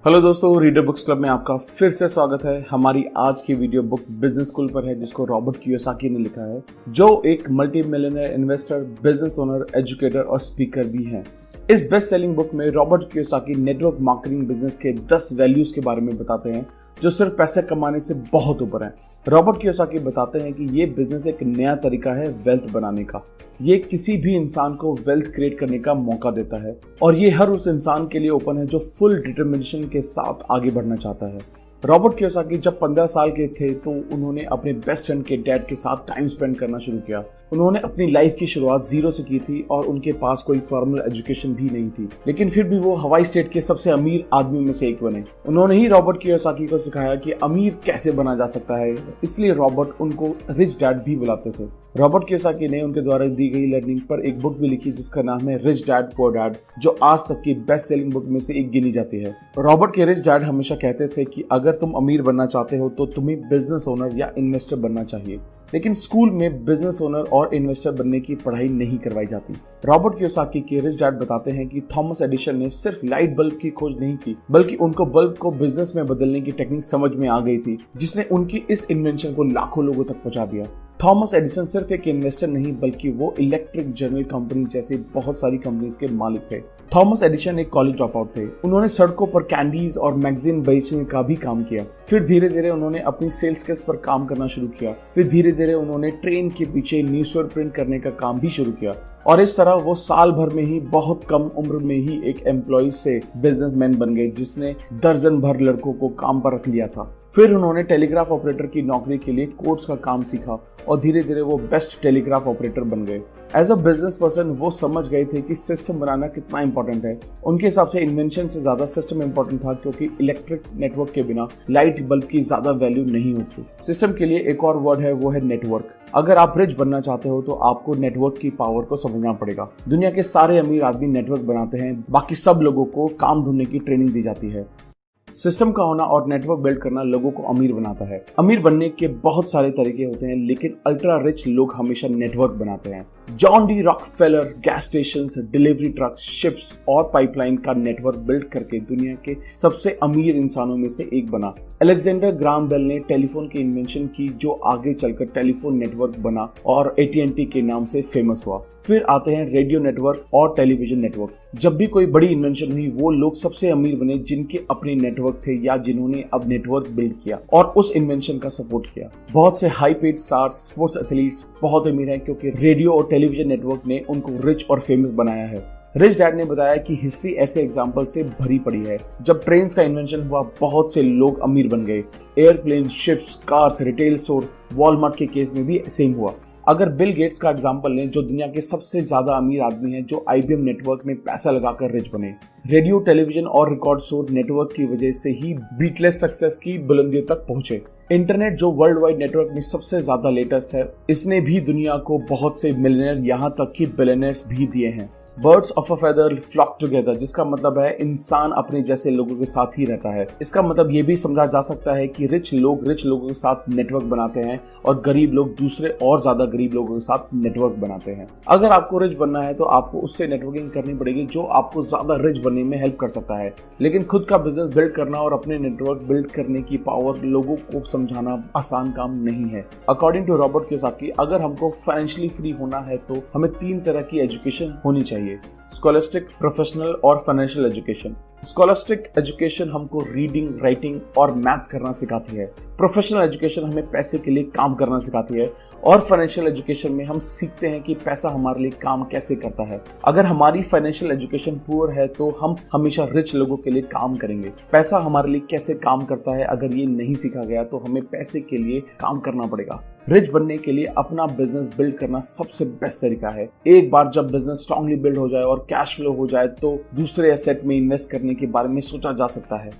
Hello दोस्तों, reader books club में आपका फिर से स्वागत है। हमारी आज की वीडियो बुक बिजनेस स्कूल पर है, जिसको रॉबर्ट कियोसाकी ने लिखा है, जो एक multi millionaire investor, business owner, educator और स्पीकर भी हैं। इस बेस्ट सेलिंग बुक में Robert Kiyosaki network marketing business के 10 वैल्यूज के बारे में बताते हैं, जो सिर्फ पैसे कमाने से बहुत ऊपर है। रॉबर्ट कियोसाकी बताते हैं कि ये बिजनेस एक नया तरीका है वेल्थ बनाने का। ये किसी भी इंसान को वेल्थ क्रिएट करने का मौका देता है और ये हर उस इंसान के लिए ओपन है जो फुल डिटर्मिनेशन के साथ आगे बढ़ना चाहता है। रॉबर्ट कियोसाकी जब 15 साल के थे तो उन्होंने अपने बेस्ट फ्रेंड के डैड के साथ टाइम स्पेंड करना शुरू किया। उन्होंने अपनी लाइफ की शुरुआत जीरो से की थी और उनके पास कोई फॉर्मल एजुकेशन भी नहीं थी, लेकिन फिर भी वो हवाई स्टेट के सबसे अमीर आदमी में से एक बने। उन्होंने ही रॉबर्ट कियोसाकी को सिखाया कि अमीर कैसे बना जा सकता है, इसलिए रॉबर्ट उनको रिच डैड भी बुलाते थे। रॉबर्ट कियोसाकी ने उनके द्वारा दी गई लर्निंग पर एक बुक भी लिखी जिसका नाम है रिच डैड पुअर डैड, जो आज तक की बेस्ट सेलिंग बुक में से एक गिनी जाती है। रॉबर्ट के रिच डैड हमेशा कहते थे कि अगर तुम अमीर बनना चाहते हो तो तुम्हें बिजनेस ओनर या इन्वेस्टर बनना चाहिए, लेकिन स्कूल में बिजनेस ओनर और इन्वेस्टर बनने की पढ़ाई नहीं करवाई जाती। रॉबर्ट कियोसाकी के रिच डैड बताते हैं कि थॉमस एडिसन ने सिर्फ लाइट बल्ब की खोज नहीं की, बल्कि उनको बल्ब को बिजनेस में बदलने की टेक्निक समझ में आ गई थी, जिसने उनकी इस इन्वेंशन को लाखों लोगों तक पहुंचा दिया। थॉमस एडिसन सिर्फ एक इन्वेस्टर नहीं, बल्कि वो इलेक्ट्रिक जनरल कंपनी जैसी बहुत सारी कंपनीज के मालिक थे। थॉमस एडिसन एक कॉलेज ड्रॉप आउट थे। उन्होंने सड़कों पर कैंडीज और मैगजीन बेचने का भी काम किया। फिर धीरे धीरे उन्होंने अपनी सेल्स स्किल्स पर काम करना शुरू किया। फिर धीरे धीरे उन्होंने ट्रेन के पीछे न्यूज़पेपर प्रिंट करने का काम भी शुरू किया और इस तरह वो साल भर में ही बहुत कम उम्र में ही एक एम्प्लॉय से बिजनेसमैन बन गए, जिसने दर्जन भर लड़कों को काम पर रख लिया था। फिर उन्होंने टेलीग्राफ ऑपरेटर की नौकरी के लिए कोड्स का काम सीखा और धीरे धीरे वो बेस्ट टेलीग्राफ ऑपरेटर बन गए। एज अ बिजनेस पर्सन वो समझ गए थे कि सिस्टम बनाना कितना इंपॉर्टेंट है। उनके हिसाब से इन्वेंशन से ज्यादा सिस्टम इंपॉर्टेंट था, क्योंकि इलेक्ट्रिक नेटवर्क के बिना लाइट बल्ब की ज्यादा वैल्यू नहीं होती। सिस्टम के लिए एक और वर्ड है, वो है नेटवर्क। अगर आप रिच बनना चाहते हो तो आपको नेटवर्क की पावर को समझना पड़ेगा। दुनिया के सारे अमीर आदमी नेटवर्क बनाते हैं, बाकी सब लोगों को काम ढूंढने की ट्रेनिंग दी जाती है। सिस्टम का होना और नेटवर्क बिल्ड करना लोगों को अमीर बनाता है। अमीर बनने के बहुत सारे तरीके होते हैं, लेकिन अल्ट्रा रिच लोग हमेशा नेटवर्क बनाते हैं। John D Rockefeller gas stations, delivery trucks, ships और पाइपलाइन का नेटवर्क बिल्ड करके दुनिया के सबसे अमीर इंसानों में से एक बना। अलेक्जेंडर ग्राहम बेल ने टेलीफोन की इन्वेंशन की, जो आगे चलकर टेलीफोन नेटवर्क बना और AT&T के नाम से फेमस हुआ। फिर आते हैं रेडियो नेटवर्क और टेलीविजन नेटवर्क। जब भी कोई बड़ी इन्वेंशन हुई, वो लोग सबसे अमीर बने जिनके अपने नेटवर्क थे या जिन्होंने अब नेटवर्क बिल्ड किया और उस इन्वेंशन का सपोर्ट किया। बहुत से high paid stars, sports athletes बहुत अमीर हैं, क्योंकि रेडियो और टेलीविजन नेटवर्क ने उनको रिच और फेमस बनाया है। रिच डैड ने बताया कि हिस्ट्री ऐसे एग्जाम्पल से भरी पड़ी है। जब ट्रेन का इन्वेंशन हुआ, बहुत से लोग अमीर बन गए। Airplane, ships, cars, retail store, Walmart के केस में भी सेम हुआ। अगर बिल गेट्स का एग्जांपल लें, जो दुनिया के सबसे ज्यादा अमीर आदमी हैं, जो IBM नेटवर्क में पैसा लगाकर रिच बने। रेडियो, टेलीविजन और रिकॉर्ड स्टोर नेटवर्क की वजह से ही बीटलेस सक्सेस की बुलंदियों तक पहुंचे। इंटरनेट, जो वर्ल्ड वाइड नेटवर्क में सबसे ज्यादा लेटेस्ट है, इसने भी दुनिया को बहुत से मिलियनर, यहाँ तक कि बिलियनर्स भी दिए हैं। Birds of a feather flock together, जिसका मतलब है इंसान अपने जैसे लोगों के साथ ही रहता है। इसका मतलब ये भी समझा जा सकता है कि रिच लोगों के साथ नेटवर्क बनाते हैं और गरीब लोग दूसरे और ज्यादा गरीब लोगों के साथ नेटवर्क बनाते हैं। अगर आपको रिच बनना है तो आपको उससे नेटवर्किंग करनी पड़ेगी जो आपको ज्यादा रिच बनने में हेल्प कर सकता है, लेकिन खुद का बिजनेस बिल्ड करना और अपने नेटवर्क बिल्ड करने की पावर लोगों को समझाना आसान काम नहीं है। अकॉर्डिंग टू रॉबर्ट कियोसाकी, अगर हमको फाइनेंशियली फ्री होना है तो हमें 3 तरह की एजुकेशन होनी चाहिए: स्कॉलस्टिक, प्रोफेशनल और फाइनेंशियल एजुकेशन। स्कॉलस्टिक एजुकेशन हमको रीडिंग, राइटिंग और मैथ्स करना सिखाती है। प्रोफेशनल एजुकेशन हमें पैसे के लिए काम करना सिखाती है और फाइनेंशियल एजुकेशन में हम सीखते हैं कि पैसा हमारे लिए काम कैसे करता है। अगर हमारी फाइनेंशियल एजुकेशन पुअर है तो हम हमेशा रिच लोगों के लिए काम करेंगे। पैसा हमारे लिए कैसे काम करता है, अगर ये नहीं सीखा गया तो हमें पैसे के लिए काम करना पड़ेगा। रिच बनने के लिए अपना बिजनेस बिल्ड करना सबसे बेस्ट तरीका है। एक बार जब बिजनेस स्ट्रांगली बिल्ड हो जाए और कैश फ्लो हो जाए तो दूसरे एसेट में इन्वेस्ट करने के बारे में सोचा जा सकता है।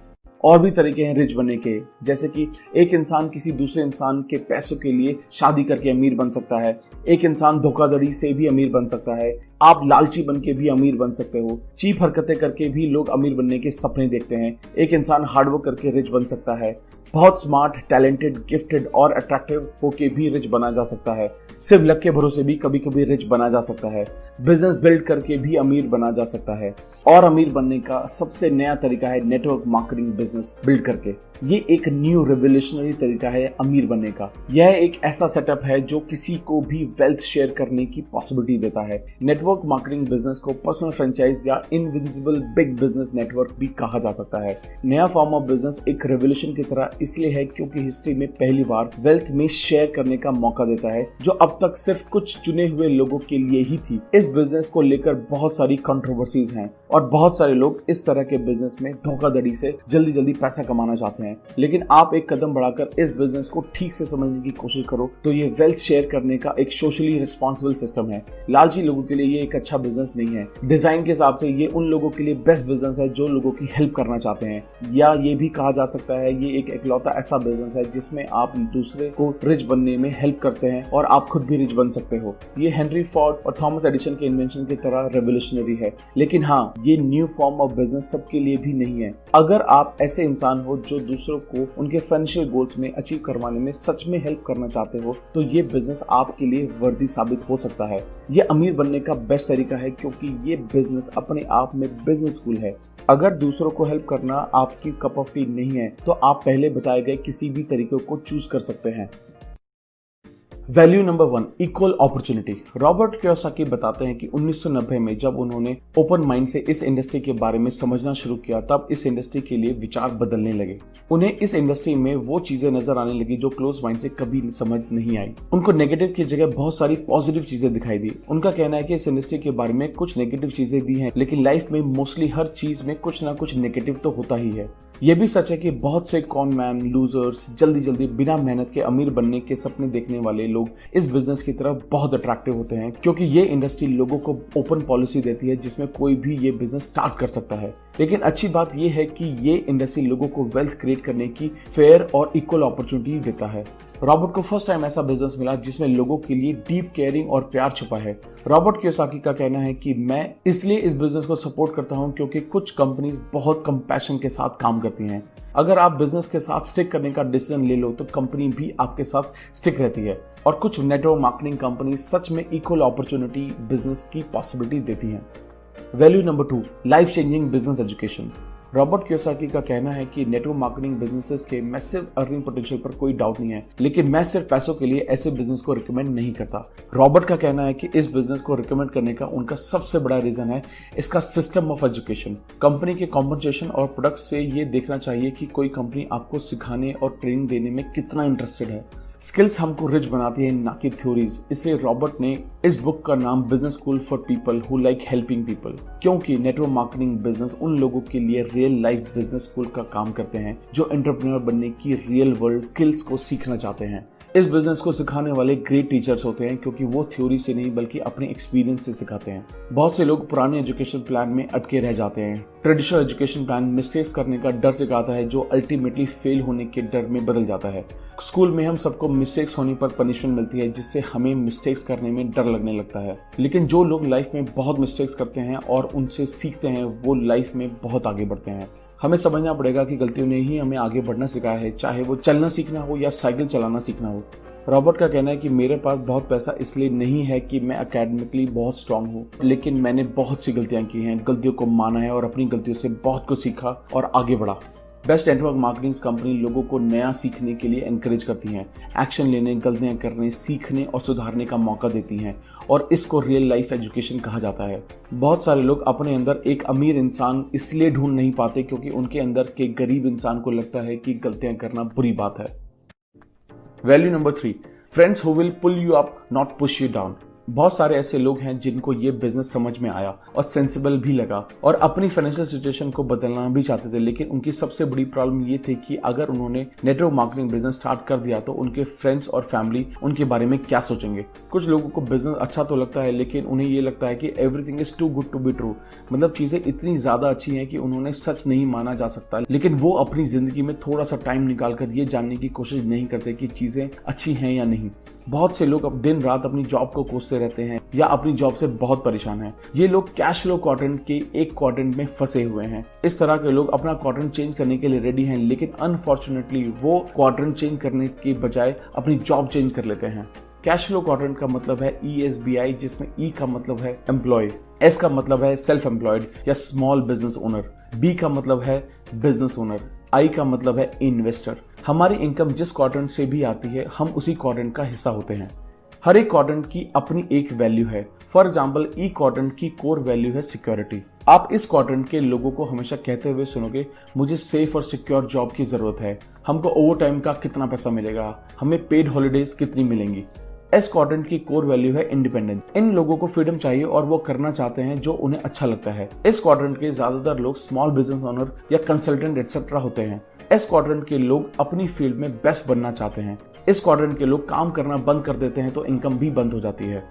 और भी तरीके हैं रिच बनने के, जैसे कि एक इंसान किसी दूसरे इंसान के पैसों के लिए शादी करके अमीर बन सकता है। एक इंसान धोखाधड़ी से भी अमीर बन सकता है। आप लालची बन के भी अमीर बन सकते हो। चीप हरकतें करके भी लोग अमीर बनने के सपने देखते हैं। एक इंसान हार्डवर्क करके रिच बन सकता है। बहुत स्मार्ट, टैलेंटेड, गिफ्टेड और अट्रैक्टिव होके भी रिच बना जा सकता है। सिर्फ लक के भरोसे भी कभी कभी रिच बना जा सकता है। बिजनेस बिल्ड करके भी अमीर बना जा सकता है। और अमीर बनने का सबसे नया तरीका है नेटवर्क मार्केटिंग बिजनेस बिल्ड करके। ये एक न्यू रेवोल्यूशनरी तरीका है अमीर बनने का। यह एक ऐसा सेटअप है जो किसी को भी वेल्थ शेयर करने की पॉसिबिलिटी देता है। नेटवर्क मार्केटिंग बिजनेस को पर्सनल फ्रेंचाइज या इनविजिबल बिग बिजनेस नेटवर्क भी कहा जा सकता है। नया फॉर्म ऑफ बिजनेस एक रेवोल्यूशन की तरह इसलिए है क्योंकि हिस्ट्री में पहली बार वेल्थ में शेयर करने का मौका देता है, जो अब तक सिर्फ कुछ चुने हुए लोगों के लिए ही थी। इस बिजनेस को लेकर बहुत सारी कंट्रोवर्सीज हैं और बहुत सारे लोग इस तरह के बिजनेस में धोखाधड़ी से जल्दी जल्दी पैसा कमाना चाहते हैं। लेकिन आप एक कदम बढ़ाकर इस बिजनेस को ठीक से समझने की कोशिश करो तो ये वेल्थ शेयर करने का एक सोशली रिस्पॉन्सिबल सिस्टम है। लालची लोगों के लिए ये एक अच्छा बिजनेस नहीं है। डिजाइन के हिसाब से ये उन लोगों के लिए बेस्ट बिजनेस है जो लोगों की हेल्प करना चाहते हैं, या ये भी कहा जा सकता है ये एक इकलौता ऐसा बिजनेस है जिसमें आप दूसरे को रिच बनने में हेल्प करते हैं और आप खुद भी रिच बन सकते हो। ये हेनरी फोर्ड और थॉमस एडिसन के इन्वेंशन की तरह रेवोल्यूशनरी है। लेकिन हाँ, ये न्यू फॉर्म ऑफ बिजनेस सबके लिए भी नहीं है। अगर आप ऐसे इंसान हो जो दूसरों को उनके फाइनेंशियल गोल्स में अचीव करवाने में सच में हेल्प करना चाहते हो तो ये बिजनेस आपके लिए वर्दी साबित हो सकता है। ये अमीर बनने का बेस्ट तरीका है क्योंकि ये बिजनेस अपने आप में बिजनेस स्कूल है। अगर दूसरों को हेल्प करना आपकी कप ऑफ टी नहीं है तो आप पहले बताए गए किसी भी तरीके को चूज कर सकते हैं। Value number 1, equal opportunity. Robert Kiyosaki बताते हैं कि 1990 में जब उन्होंने ओपन माइंड से इस इंडस्ट्री के बारे में समझना शुरू किया तब इस इंडस्ट्री के लिए विचार बदलने लगे। उन्हें इस इंडस्ट्री में वो चीजें नजर आने लगी जो क्लोज माइंड से कभी समझ नहीं आई। उनको नेगेटिव की जगह बहुत सारी पॉजिटिव चीजें दिखाई दी। उनका कहना है कि इस इंडस्ट्री के बारे में कुछ नेगेटिव चीजें भी हैं, लेकिन लाइफ में मोस्टली हर चीज में कुछ ना कुछ नेगेटिव तो होता ही है। यह भी सच है कि बहुत से कॉन मैन, लूजर्स, जल्दी जल्दी बिना मेहनत के अमीर बनने के सपने देखने वाले लोग इस बिजनेस की तरफ बहुत अट्रैक्टिव होते हैं क्योंकि ये इंडस्ट्री लोगों को ओपन पॉलिसी देती है जिसमें कोई भी ये बिजनेस स्टार्ट कर सकता है। लेकिन अच्छी बात ये है कि ये इंडस्ट्री लोगों को वेल्थ क्रिएट करने की फेयर और इक्वल अपॉर्चुनिटी देता है। रॉबर्ट को फर्स्ट टाइम ऐसा बिजनेस मिला जिसमें लोगों के लिए डीप केयरिंग और प्यार छुपा है। रॉबर्ट कियोसाकी का कहना है कि मैं इसलिए इस बिजनेस को सपोर्ट करता हूं क्योंकि कुछ कंपनीज बहुत कंपैशन के साथ काम करती हैं। अगर आप बिजनेस के साथ स्टिक करने का डिसीजन ले लो तो कंपनी भी आपके साथ स्टिक रहती है। और कुछ नेटवर्क मार्केटिंग कंपनी सच में इक्वल अपॉर्चुनिटी बिजनेस की पॉसिबिलिटी देती हैं। Value number 2, life changing business education. Robert Kiyosaki का कहना है कि नेटवर्क मार्केटिंग बिजनेसेस के मैसिव अर्निंग पोटेंशियल पर कोई डाउट नहीं है, लेकिन मैं सिर्फ पैसों के लिए ऐसे बिजनेस को रिकमेंड नहीं करता। रॉबर्ट का कहना है कि इस बिजनेस को रिकमेंड करने का उनका सबसे बड़ा रीजन है इसका सिस्टम ऑफ एजुकेशन। कंपनी के कॉम्पनसेशन और प्रोडक्ट से ये देखना चाहिए कि कोई कंपनी आपको सिखाने और ट्रेनिंग देने में कितना इंटरेस्टेड है। स्किल्स हमको रिच बनाती है, ना कि थ्योरीज। इसलिए रॉबर्ट ने इस बुक का नाम business school for people who like helping people, क्योंकि नेटवर्क मार्केटिंग बिजनेस उन लोगों के लिए रियल लाइफ बिजनेस स्कूल का काम करते हैं जो एंटरप्रेन्योर बनने की रियल वर्ल्ड स्किल्स को सीखना चाहते हैं। इस बिजनेस को सिखाने वाले ग्रेट टीचर्स होते हैं क्योंकि वो थ्योरी से नहीं बल्कि अपने एक्सपीरियंस से सिखाते हैं। बहुत से लोग पुराने एजुकेशन प्लान में अटके रह जाते हैं। ट्रेडिशनल एजुकेशन प्लान मिस्टेक्स करने का डर सिखाता है जो अल्टीमेटली फेल होने के डर में बदल जाता है। स्कूल में हम सबको मिस्टेक्स होने पर पनिशमेंट मिलती है जिससे हमें मिस्टेक्स करने में डर लगने लगता है। लेकिन जो लोग लाइफ में बहुत मिस्टेक्स करते हैं और उनसे सीखते हैं वो लाइफ में बहुत आगे बढ़ते हैं। हमें समझना पड़ेगा कि गलतियों ने ही हमें आगे बढ़ना सिखाया है, चाहे वो चलना सीखना हो या साइकिल चलाना सीखना हो। रॉबर्ट का कहना है कि मेरे पास बहुत पैसा इसलिए नहीं है कि मैं एकेडमिकली बहुत स्ट्रांग हूँ, लेकिन मैंने बहुत सी गलतियां की हैं, गलतियों को माना है और अपनी गलतियों से बहुत कुछ सीखा और आगे बढ़ा। बेस्ट नेटवर्क मार्केटिंग कंपनी लोगों को नया सीखने के लिए एनकरेज करती हैं, एक्शन लेने, गलतियां करने, सीखने और सुधारने का मौका देती हैं और इसको रियल लाइफ एजुकेशन कहा जाता है। बहुत सारे लोग अपने अंदर एक अमीर इंसान इसलिए ढूंढ नहीं पाते क्योंकि उनके अंदर के गरीब इंसान को लगता है कि गलतियां करना बुरी बात है। Value number 3, friends who will pull you up not push you down. बहुत सारे ऐसे लोग हैं जिनको ये बिजनेस समझ में आया और सेंसिबल भी लगा और अपनी फाइनेंशियल सिचुएशन को बदलना भी चाहते थे, लेकिन उनकी सबसे बड़ी प्रॉब्लम ये थी कि अगर उन्होंने नेटवर्क मार्केटिंग बिजनेस स्टार्ट कर दिया तो उनके फ्रेंड्स और फैमिली उनके बारे में क्या सोचेंगे। कुछ लोगों को बिजनेस अच्छा तो लगता है लेकिन उन्हें ये लगता है कि everything is too good to be true, मतलब चीजें इतनी ज्यादा अच्छी हैं कि उन्होंने सच नहीं माना जा सकता। लेकिन वो अपनी जिंदगी में थोड़ा सा टाइम निकालकर ये जानने की कोशिश नहीं करते कि चीजें अच्छी हैं या नहीं। बहुत से लोग अब दिन रात अपनी जॉब को कोसते रहते हैं या अपनी जॉब से बहुत परेशान हैं। ये लोग कैश फ्लो क्वाड्रेंट के एक क्वाड्रेंट में फंसे हुए हैं। इस तरह के लोग अपना क्वाड्रेंट चेंज करने के लिए रेडी हैं, लेकिन अनफॉर्चुनेटली वो क्वाड्रेंट चेंज करने के बजाय अपनी जॉब चेंज कर लेते हैं। कैश फ्लो क्वाड्रेंट का मतलब है ESBI, जिसमें E का मतलब है एम्प्लॉय, S का मतलब है सेल्फ एम्प्लॉयड या स्मॉल बिजनेस ओनर, B का मतलब है बिजनेस ओनर, I का मतलब है इन्वेस्टर। हमारी इनकम जिस क्वाड्रेंट से भी आती है, हम उसी क्वाड्रेंट का हिस्सा होते हैं। हर एक क्वाड्रेंट की अपनी एक वैल्यू है। फॉर एग्जाम्पल, E क्वाड्रेंट की कोर वैल्यू है सिक्योरिटी। आप इस क्वाड्रेंट के लोगों को हमेशा कहते हुए सुनोगे, मुझे सेफ और सिक्योर जॉब की जरूरत है, हमको ओवर टाइम का कितना पैसा मिलेगा, हमें पेड हॉलीडेज कितनी मिलेंगी। S क्वाड्रेंट की कोर वैल्यू है इंडिपेंडेंस। इन लोगों को फ्रीडम चाहिए और वो करना चाहते हैं जो उन्हें अच्छा लगता है। इस क्वाड्रेंट के ज्यादातर लोग स्मॉल बिजनेस ओनर या कंसल्टेंट एक्सेट्रा होते हैं। S क्वाड्रेंट के लोग अपनी फील्ड में बेस्ट बनना चाहते हैं। इस क्वाड्रेंट के लोग काम करना बंद कर देते हैं तो इनकम भी बंद हो जाती है।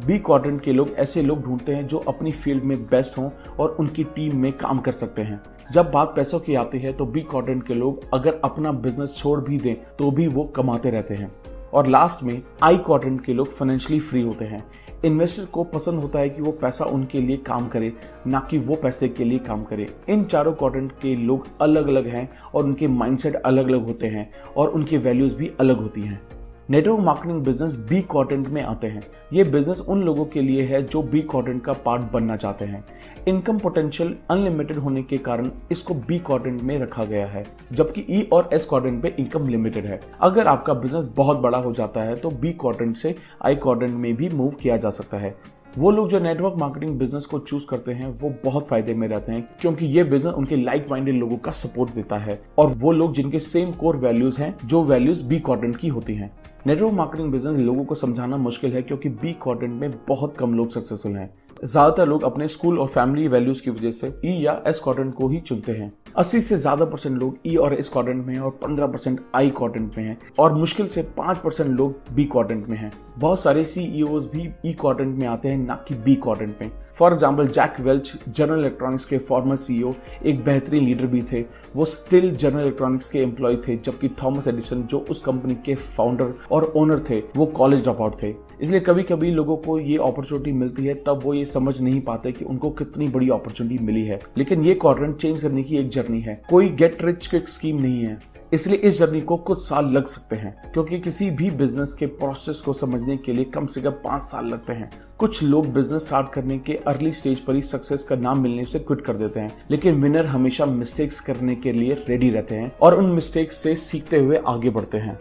B क्वाड्रेंट के लोग ऐसे लोग ढूंढते हैं जो अपनी फील्ड में बेस्ट हों और उनकी टीम में काम कर सकते हैं। जब बात पैसों की आती है तो B क्वाड्रेंट के लोग अगर अपना बिजनेस छोड़ भी दें तो भी वो कमाते रहते हैं। और लास्ट में I क्वाड्रेंट के लोग फाइनेंशियली फ्री होते हैं। इन्वेस्टर को पसंद होता है कि वो पैसा उनके लिए काम करे, ना कि वो पैसे के लिए काम करे। इन चारों क्वाड्रेंट के लोग अलग अलग हैं और उनके माइंडसेट अलग अलग होते हैं और उनकी वैल्यूज भी अलग होती हैं। Network marketing business B quadrant में आते हैं। ये बिजनेस उन लोगों के लिए है जो B क्वाड्रेंट का पार्ट बनना चाहते हैं। इनकम पोटेंशियल अनलिमिटेड होने के कारण इसको B क्वाड्रेंट में रखा गया है, जबकि E और S क्वाड्रेंट पे इनकम लिमिटेड है। अगर आपका बिजनेस बहुत बड़ा हो जाता है तो B क्वाड्रेंट से I क्वाड्रेंट में भी मूव किया जा सकता है। वो लोग जो नेटवर्क मार्केटिंग बिजनेस को चूज करते हैं वो बहुत फायदे में रहते हैं, क्योंकि ये बिजनेस उनके लाइक माइंडेड लोगों का सपोर्ट देता है और वो लोग जिनके सेम कोर वैल्यूज हैं जो वैल्यूज B क्वाड्रेंट की होती हैं। नेटवर्क मार्केटिंग बिजनेस लोगों को समझाना मुश्किल है क्योंकि B क्वाड्रेंट में बहुत कम लोग सक्सेसफुल हैं। ज्यादातर लोग अपने स्कूल और फैमिली वैल्यूज की वजह से E या S क्वाड्रेंट को ही चुनते हैं। 80 से ज्यादा % लोग E और S क्वाड्रेंट में हैं और 15% I क्वाड्रेंट में हैं और मुश्किल से 5% लोग B क्वाड्रेंट में हैं। बहुत सारे CEOs भी E क्वाड्रेंट में आते हैं, ना कि B क्वाड्रेंट में। For example, Jack Welch General Electronics के फॉर्मर CEO एक बेहतरीन लीडर भी थे। वो स्टिल जनरल इलेक्ट्रॉनिक्स के एम्प्लॉय थे, जबकि थॉमस एडिसन जो उस कंपनी के फाउंडर और ओनर थे वो कॉलेज ड्रॉप आउट थे। इसलिए कभी कभी लोगों को ये अपॉर्चुनिटी मिलती है तब वो ये समझ नहीं पाते कि उनको कितनी बड़ी अपॉर्चुनिटी मिली है। लेकिन ये क्वाड्रेंट चेंज करने की एक जर्नी है, कोई गेट रिच क्विक स्कीम नहीं है। इसलिए इस जर्नी को कुछ साल लग सकते हैं, क्योंकि किसी भी बिजनेस के प्रोसेस को समझने के लिए कम से कम 5 साल लगते हैं। कुछ लोग बिजनेस स्टार्ट करने के अर्ली स्टेज पर ही सक्सेस का नाम मिलने से क्विट कर देते हैं, लेकिन विनर हमेशा मिस्टेक्स करने के लिए रेडी रहते हैं और उन मिस्टेक्स से सीखते हुए आगे बढ़ते हैं।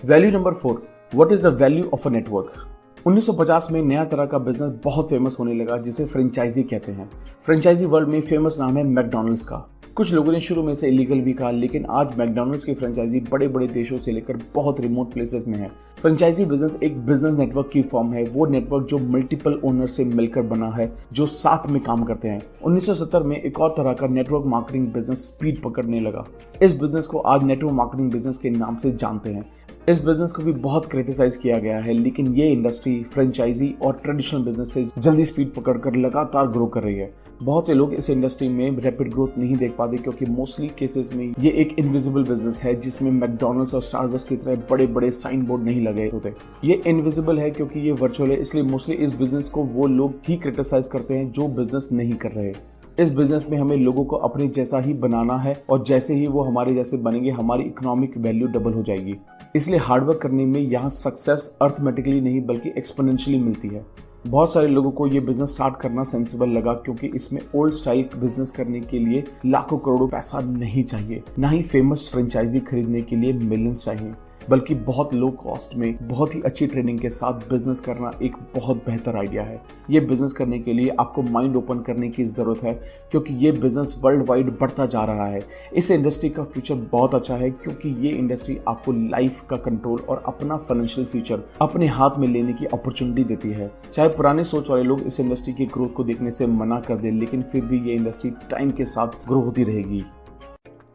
Value number 4, what is the value of a network. 1950 में नया तरह का बिजनेस बहुत फेमस होने लगा जिसे फ्रेंचाइजी कहते हैं। फ्रेंचाइजी वर्ल्ड में फेमस नाम है मैकडॉनल्ड्स का। कुछ लोगों ने शुरू में से इलीगल भी कहा, लेकिन आज मैकडॉनल्ड्स की फ्रेंचाइजी बड़े बड़े देशों से लेकर बहुत रिमोट प्लेसेस में है। फ्रेंचाइजी बिजनेस एक बिजनेस नेटवर्क की फॉर्म है, वो नेटवर्क जो मल्टीपल ओनर से मिलकर बना है, जो साथ में काम करते हैं। 1970 में एक और तरह का नेटवर्क मार्केटिंग बिजनेस स्पीड पकड़ने लगा। इस बिजनेस को आज नेटवर्क मार्केटिंग बिजनेस के नाम से जानते हैं। इस बिजनेस को भी बहुत क्रिटिसाइज किया गया है, लेकिन ये इंडस्ट्री फ्रेंचाइजी और ट्रेडिशनल बिजनेस से जल्दी स्पीड पकड़कर लगातार ग्रो कर रही है। बहुत से लोग इस इंडस्ट्री में रैपिड ग्रोथ नहीं देख पाते क्योंकि मोस्टली केसेस में ये एक इनविजिबल बिजनेस है जिसमें मैकडॉनल्ड्स और स्टारबक्स की तरह बड़े बड़े साइन बोर्ड नहीं लगे होते। ये इनविजिबल है क्योंकि ये वर्चुअल है, इसलिए मोस्टली इस बिजनेस को वो लोग ही क्रिटिसाइज करते हैं जो बिजनेस नहीं कर रहे। इस बिजनेस में हमें लोगों को अपने जैसा ही बनाना है और जैसे ही वो हमारे जैसे बनेंगे हमारी इकोनॉमिक वैल्यू डबल हो जाएगी। इसलिए हार्डवर्क करने में यहाँ सक्सेस अर्थमेटिकली नहीं बल्कि एक्सपोनेंशियली मिलती है। बहुत सारे लोगों को ये बिजनेस स्टार्ट करना सेंसिबल लगा क्योंकि इसमें ओल्ड स्टाइल बिजनेस करने के लिए लाखों करोड़ों पैसा नहीं चाहिए, ना ही फेमस फ्रेंचाइजी खरीदने के लिए मिलियंस चाहिए, बल्कि बहुत लो कॉस्ट में बहुत ही अच्छी ट्रेनिंग के साथ बिजनेस करना एक बहुत बेहतर आइडिया है। ये बिजनेस करने के लिए आपको माइंड ओपन करने की जरूरत है क्योंकि ये बिजनेस वर्ल्ड वाइड बढ़ता जा रहा है। इस इंडस्ट्री का फ्यूचर बहुत अच्छा है क्योंकि ये इंडस्ट्री आपको लाइफ का कंट्रोल और अपना फाइनेंशियल फ्यूचर अपने हाथ में लेने की अपॉर्चुनिटी देती है। चाहे पुराने सोच वाले लोग इस इंडस्ट्री की ग्रोथ को देखने से मना कर दें, लेकिन फिर भी ये इंडस्ट्री टाइम के साथ ग्रो होती रहेगी।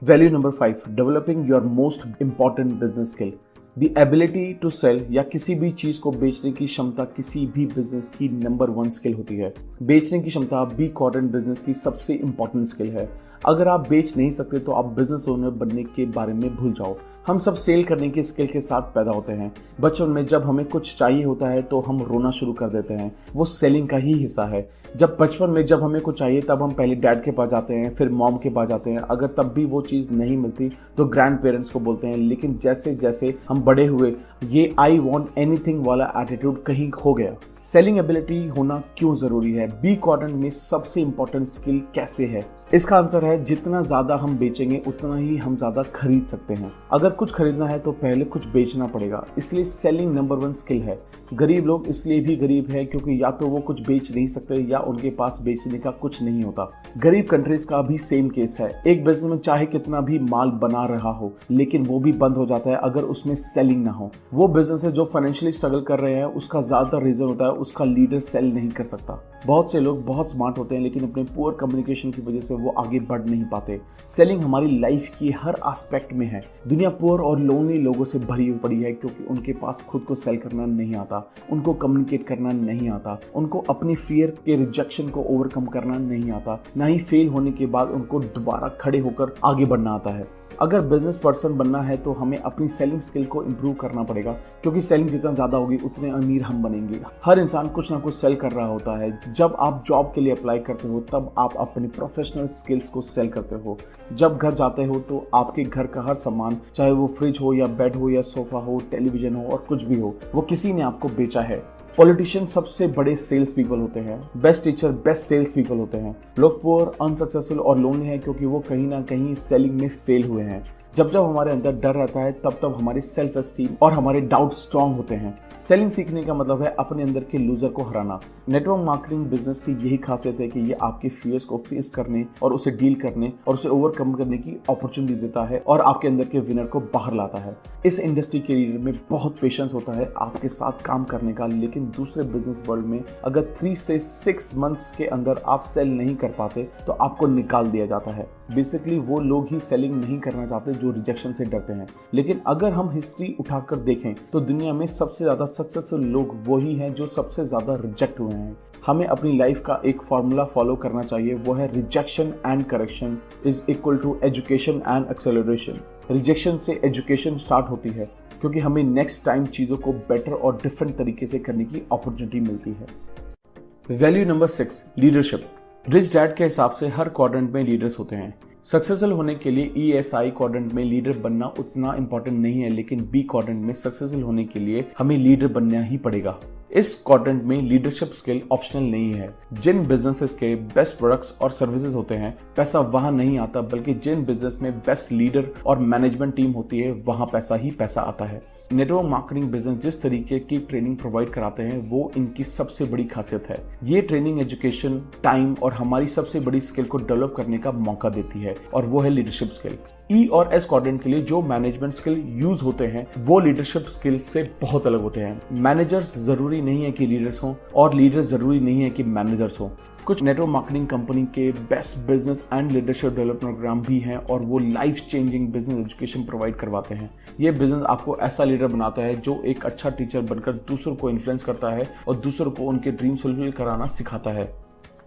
Value number 5, developing your most important business skill. The ability to sell या किसी भी चीज को बेचने की क्षमता किसी भी बिजनेस की नंबर 1 स्किल होती है। बेचने की क्षमता B क्वाड्रेंट बिजनेस की सबसे इंपॉर्टेंट स्किल है। अगर आप बेच नहीं सकते तो आप बिजनेस ओनर बनने के बारे में भूल जाओ। हम सब सेल करने की स्किल के साथ पैदा होते हैं। बचपन में जब हमें कुछ चाहिए होता है तो हम रोना शुरू कर देते हैं, वो सेलिंग का ही हिस्सा है। बचपन में जब हमें कुछ चाहिए तब हम पहले डैड के पास जाते हैं, फिर मॉम के पास जाते हैं। अगर तब भी वो चीज़ नहीं मिलती तो ग्रैंड पेरेंट्स को बोलते हैं। लेकिन जैसे जैसे हम बड़े हुए ये आई वॉन्ट एनीथिंग वाला एटीट्यूड कहीं खो गया। सेलिंग एबिलिटी होना क्यों जरूरी है? बी क्वाड्रेंट में सबसे इंपॉर्टेंट स्किल कैसे है? इसका आंसर है जितना ज्यादा हम बेचेंगे उतना ही हम ज्यादा खरीद सकते हैं। अगर कुछ खरीदना है तो पहले कुछ बेचना पड़ेगा, इसलिए सेलिंग नंबर 1 स्किल है। गरीब लोग इसलिए भी गरीब है क्योंकि या तो वो कुछ बेच नहीं सकते या उनके पास बेचने का कुछ नहीं होता। गरीब कंट्रीज का भी सेम केस है। एक बिजनेस में चाहे कितना भी माल बना रहा हो लेकिन वो भी बंद हो जाता है अगर उसमें सेलिंग ना हो। वो बिजनेस है जो फाइनेंशियली स्ट्रगल कर रहे हैं उसका ज्यादा रीजन होता है उसका लीडर सेल नहीं कर सकता। बहुत से लोग बहुत स्मार्ट होते हैं लेकिन अपने पुअर कम्युनिकेशन की वजह से वो आगे बढ़ नहीं पाते। सेलिंग हमारी लाइफ की हर एस्पेक्ट में है। दुनिया पुअर और लोनली लोगों से भरी पड़ी है क्योंकि उनके पास खुद को सेल करना नहीं आता, उनको कम्युनिकेट करना नहीं आता, उनको अपनी फियर के रिजेक्शन को ओवरकम करना नहीं आता, ना ही फेल होने के बाद उनको दोबारा खड़े होकर आगे बढ़ना आता है। अगर बिजनेस पर्सन बनना है तो हमें अपनी सेलिंग स्किल को इम्प्रूव करना पड़ेगा क्योंकि सेलिंग जितना ज्यादा होगी उतने अमीर हम बनेंगे। हर इंसान कुछ ना कुछ सेल कर रहा होता है। जब आप जॉब के लिए अप्लाई करते हो तब आप अपने प्रोफेशनल स्किल्स को सेल करते हो। जब घर जाते हो तो आपके घर का हर सामान, चाहे वो फ्रिज हो या बेड हो या सोफा हो, टेलीविजन हो और कुछ भी हो, वो किसी ने आपको बेचा है। पॉलिटिशियन सबसे बड़े सेल्स पीपल होते हैं। Best teacher best sales people होते हैं। लोग पुअर, अनसक्सेसफुल और लोनली हैं क्योंकि वो कहीं ना कहीं सेलिंग में फेल हुए हैं। जब हमारे अंदर डर रहता है तब हमारे सेल्फ एस्टीम और हमारे डाउट स्ट्रांग होते हैं। सेलिंग सीखने का मतलब है अपने अंदर के लूजर को हराना। नेटवर्क मार्केटिंग बिजनेस की यही खासियत है कि ये आपके फियर्स को फेस करने और उसे डील करने और उसे ओवरकम करने की अपॉर्चुनिटी देता है और आपके अंदर के विनर को बाहर लाता है। इस इंडस्ट्री के लीडर में बहुत पेशेंस होता है आपके साथ काम करने का, लेकिन दूसरे बिजनेस वर्ल्ड में अगर 3 से 6 मंथ्स के अंदर आप सेल नहीं कर पाते तो आपको निकाल दिया जाता है। बेसिकली वो लोग ही सेलिंग नहीं करना चाहते जो रिजेक्शन से डरते हैं। लेकिन अगर हम हिस्ट्री उठाकर देखें तो दुनिया में सबसे ज्यादा सक्सेसफुल लोग वही हैं जो सबसे ज्यादा रिजेक्ट हुए हैं। हमें अपनी लाइफ का एक फॉर्मूला फॉलो करना चाहिए, वो है rejection and correction is equal to education and acceleration. Rejection से एजुकेशन स्टार्ट होती है क्योंकि हमें नेक्स्ट टाइम चीजों को बेटर और डिफरेंट तरीके से करने की अपॉर्चुनिटी मिलती है। Value number 6, leadership. Rich dad के हिसाब से हर क्वाड्रेंट में लीडर्स होते हैं। सक्सेसफुल होने के लिए ESI क्वाड्रेंट में लीडर बनना उतना इंपॉर्टेंट नहीं है, लेकिन B क्वाड्रेंट में सक्सेसफुल होने के लिए हमें लीडर बनना ही पड़ेगा। इस क्वाड्रेंट में लीडरशिप स्किल ऑप्शनल नहीं है। जिन बिजनेसेस के बेस्ट प्रोडक्ट्स और सर्विसेज होते हैं पैसा वहां नहीं आता, बल्कि जिन बिजनेस में बेस्ट लीडर और मैनेजमेंट टीम होती है वहां पैसा ही पैसा आता है। नेटवर्क मार्केटिंग बिजनेस जिस तरीके की ट्रेनिंग प्रोवाइड कराते हैं वो इनकी सबसे बड़ी खासियत है। ये ट्रेनिंग एजुकेशन, टाइम और हमारी सबसे बड़ी स्किल को डेवलप करने का मौका देती है और वो है लीडरशिप स्किल। E और S क्वाड्रेंट के लिए जो मैनेजमेंट स्किल यूज होते हैं वो लीडरशिप स्किल से बहुत अलग होते हैं। मैनेजर्स जरूरी नहीं है कि लीडर्स हों और लीडर्स जरूरी नहीं है कि मैनेजर्स हों। कुछ नेटवर्क मार्केटिंग कंपनी के best business and leadership development programme भी हैं और वो life changing business education provide करवाते हैं। ये बिजनेस आपको ऐसा लीडर बनाता है जो एक अच्छा टीचर बनकर दूसरों को इन्फ्लुएंस करता है और दूसरों को उनके ड्रीम फुलफिल कराना सिखाता है।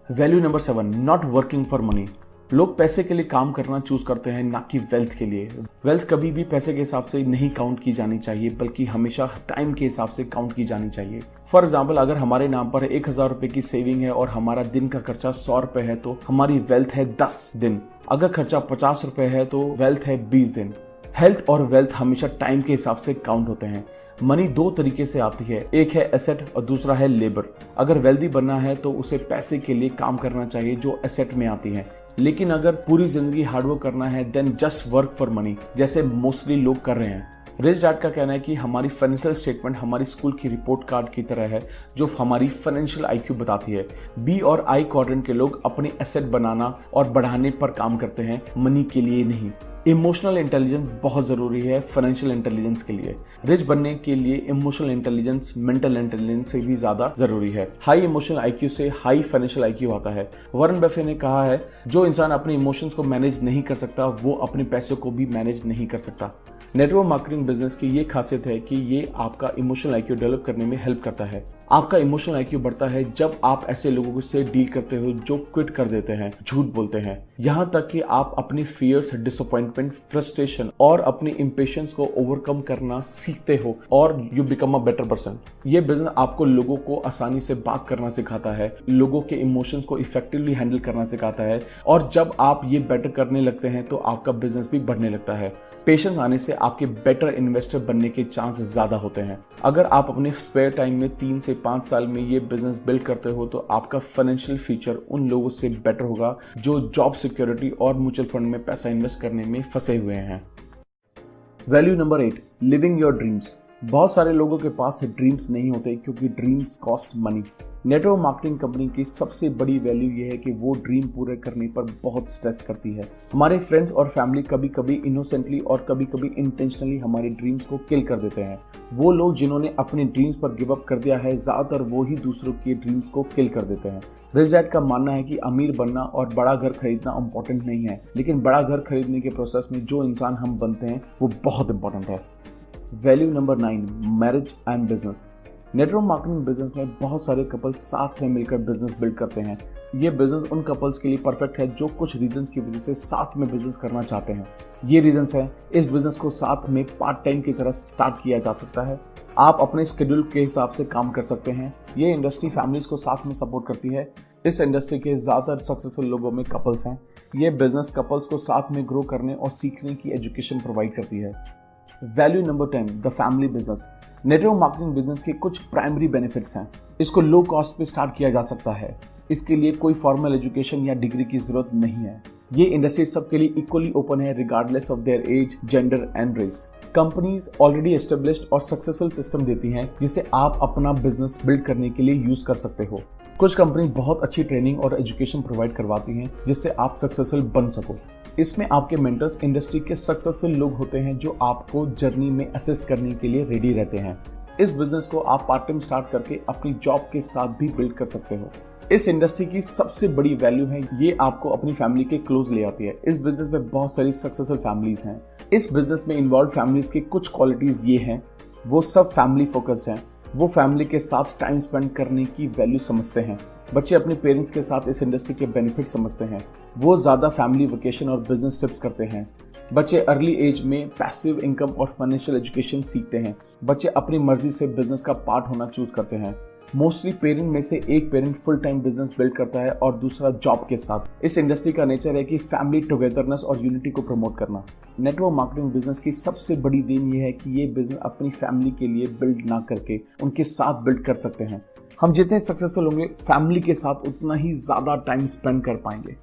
Value number 7, not working for money. लोग पैसे के लिए काम करना चूज करते हैं, ना कि वेल्थ के लिए। वेल्थ कभी भी पैसे के हिसाब से नहीं काउंट की जानी चाहिए, बल्कि हमेशा टाइम के हिसाब से काउंट की जानी चाहिए। फॉर एग्जाम्पल, अगर हमारे नाम पर 1000 रुपए की सेविंग है और हमारा दिन का खर्चा 100 रुपए है तो हमारी वेल्थ है 10 दिन। अगर खर्चा 50 रुपए है तो वेल्थ है 20 दिन। हेल्थ और वेल्थ हमेशा टाइम के हिसाब से काउंट होते हैं। मनी 2 तरीके से आती है, एक है एसेट और दूसरा है लेबर। अगर वेल्दी बनना है तो उसे पैसे के लिए काम करना चाहिए जो एसेट में आती है, लेकिन अगर पूरी जिंदगी हार्डवर्क करना है then just work for money, जैसे मोस्टली लोग कर रहे हैं। रिच डैड का कहना है कि हमारी फाइनेंशियल स्टेटमेंट हमारी स्कूल की रिपोर्ट कार्ड की तरह है जो हमारी फाइनेंशियल IQ बताती है। B और I क्वाड्रेंट के लोग अपने एसेट बनाना और बढ़ाने पर काम करते हैं, मनी के लिए नहीं। इमोशनल इंटेलिजेंस बहुत जरूरी है फाइनेंशियल इंटेलिजेंस के लिए। रिच बनने के लिए इमोशनल इंटेलिजेंस मेंटल इंटेलिजेंस से भी ज्यादा जरूरी है। हाई इमोशनल IQ से हाई फाइनेंशियल IQ आता है। वॉरेन बफे ने कहा है, जो इंसान अपने इमोशंस को मैनेज नहीं कर सकता वो अपने पैसों को भी मैनेज नहीं कर सकता। नेटवर्क मार्केटिंग बिजनेस की ये खासियत है कि ये आपका इमोशनल IQ डेवलप करने में हेल्प करता है। आपका इमोशनल आईक्यू बढ़ता है जब आप ऐसे लोगों से डील करते हो जो क्विट कर देते हैं, झूठ बोलते हैं, यहां तक कि आप अपनी फियर्स, डिसअपॉइंटमेंट, फ्रस्ट्रेशन और अपनी इंपेशेंस को ओवरकम करना सीखते हो और you become a better person. ये बिजनेस आपको लोगों को आसानी से बात करना सिखाता है, लोगों के इमोशंस को इफेक्टिवली हैंडल करना सिखाता है और जब आप ये बेटर करने लगते हैं तो आपका बिजनेस भी बढ़ने लगता है। पेशेंस आने से आपके बेटर इन्वेस्टर बनने के चांस ज्यादा होते हैं। अगर आप अपने स्पेयर टाइम में 3 से 5 साल में ये बिजनेस बिल्ड करते हो तो आपका फाइनेंशियल फ्यूचर उन लोगों से बेटर होगा जो जॉब सिक्योरिटी और म्यूचुअल फंड में पैसा इन्वेस्ट करने में फंसे हुए हैं। Value number 8, living your dreams. बहुत सारे लोगों के पास ड्रीम्स नहीं होते क्योंकि dreams cost money. Network marketing company की सबसे बड़ी वैल्यू यह है कि वो ड्रीम पूरे करने पर बहुत स्ट्रेस करती है। हमारे फ्रेंड्स और फैमिली कभी कभी इनोसेंटली और कभी कभी इंटेंशनली हमारे ड्रीम्स को किल कर देते हैं। वो लोग जिन्होंने अपने ड्रीम्स पर गिव अप कर दिया है, ज्यादातर वो ही दूसरों के ड्रीम्स को किल कर देते हैं। रिच डैड का मानना है कि अमीर बनना और बड़ा घर खरीदना इंपॉर्टेंट नहीं है, लेकिन बड़ा घर खरीदने के प्रोसेस में जो इंसान हम बनते हैं वो बहुत इंपॉर्टेंट है। Value number 9, marriage and business. Network marketing business में बहुत सारे कपल्स साथ में मिलकर बिजनेस बिल्ड करते हैं। ये बिजनेस उन कपल्स के लिए परफेक्ट है जो कुछ रीजंस की वजह से साथ में बिजनेस करना चाहते हैं। ये रीजंस हैं, इस बिजनेस को साथ में पार्ट टाइम की तरह स्टार्ट किया जा सकता है। आप अपने शेड्यूल के हिसाब से काम कर सकते हैं। ये इंडस्ट्री फैमिलीज को साथ में सपोर्ट करती है। इस इंडस्ट्री के ज्यादातर सक्सेसफुल लोगों में कपल्स हैं। ये बिजनेस कपल्स को साथ में ग्रो करने और सीखने की एजुकेशन प्रोवाइड करती है। Value number 10, the family business. Network marketing business के कुछ प्राइमरी बेनिफिट्स हैं। इसको लो कॉस्ट पे स्टार्ट किया जा सकता है। इसके लिए कोई फॉर्मल एजुकेशन या डिग्री की जरूरत नहीं है। ये इंडस्ट्री सबके लिए इक्वली ओपन है regardless of their age, gender and race. Companies already established और सक्सेसफुल सिस्टम देती हैं जिसे आप अपना बिजनेस बिल्ड करने के लिए यूज कर सकते हो। कुछ कंपनी बहुत अच्छी ट्रेनिंग और एजुकेशन प्रोवाइड करवाती हैं जिससे आप सक्सेसफुल बन सको। इसमें आपके मेंटर्स इंडस्ट्री के सक्सेसफुल लोग होते हैं जो आपको जर्नी में असिस्ट करने के लिए रेडी रहते हैं। इस बिजनेस को आप पार्ट टाइम स्टार्ट करके अपनी जॉब के साथ भी बिल्ड कर सकते हो। इस इंडस्ट्री की सबसे बड़ी वैल्यू है ये आपको अपनी फैमिली के क्लोज ले आती है। इस बिजनेस में बहुत सारी सक्सेसफुल फैमिलीज हैं। इस बिजनेस में इन्वॉल्व फैमिलीज की कुछ क्वालिटीज ये हैं, वो सब फैमिली फोकस्ड हैं। वो फैमिली के साथ टाइम स्पेंड करने की वैल्यू समझते हैं। बच्चे अपने पेरेंट्स के साथ इस इंडस्ट्री के बेनिफिट समझते हैं। वो ज्यादा फैमिली वेकेशन और बिजनेस ट्रिप्स करते हैं। बच्चे अर्ली एज में पैसिव इनकम और फाइनेंशियल एजुकेशन सीखते हैं। बच्चे अपनी मर्जी से बिजनेस का पार्ट होना चूज करते हैं। मोस्टली पेरेंट में से एक parent full time business build करता है और दूसरा जॉब के साथ। इस इंडस्ट्री का नेचर है कि फैमिली टुगेदरनेस और यूनिटी को प्रमोट करना। नेटवर्क मार्केटिंग बिजनेस की सबसे बड़ी देन ये है कि ये बिजनेस अपनी फैमिली के लिए बिल्ड ना करके उनके साथ बिल्ड कर सकते हैं। हम जितने सक्सेसफुल होंगे फैमिली के साथ उतना ही ज्यादा टाइम स्पेंड कर पाएंगे।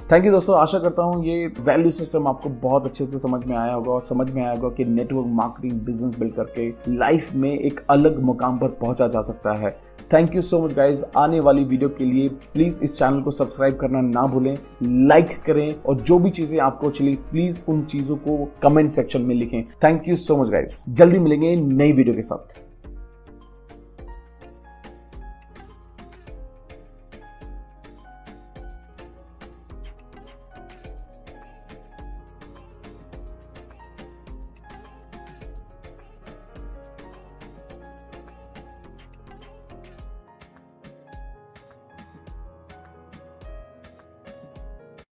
थैंक यू दोस्तों, आशा करता हूँ ये वैल्यू सिस्टम आपको बहुत अच्छे से समझ में आया होगा और समझ में आया होगा कि नेटवर्क मार्केटिंग बिजनेस बिल्ड करके लाइफ में एक अलग मुकाम पर पहुंचा जा सकता है। Thank you so much guys. आने वाली वीडियो के लिए प्लीज इस चैनल को सब्सक्राइब करना ना भूलें, लाइक करें और जो भी चीजें आपको चली प्लीज उन चीजों को कमेंट सेक्शन में लिखें। Thank you so much guys. जल्दी मिलेंगे नई वीडियो के साथ।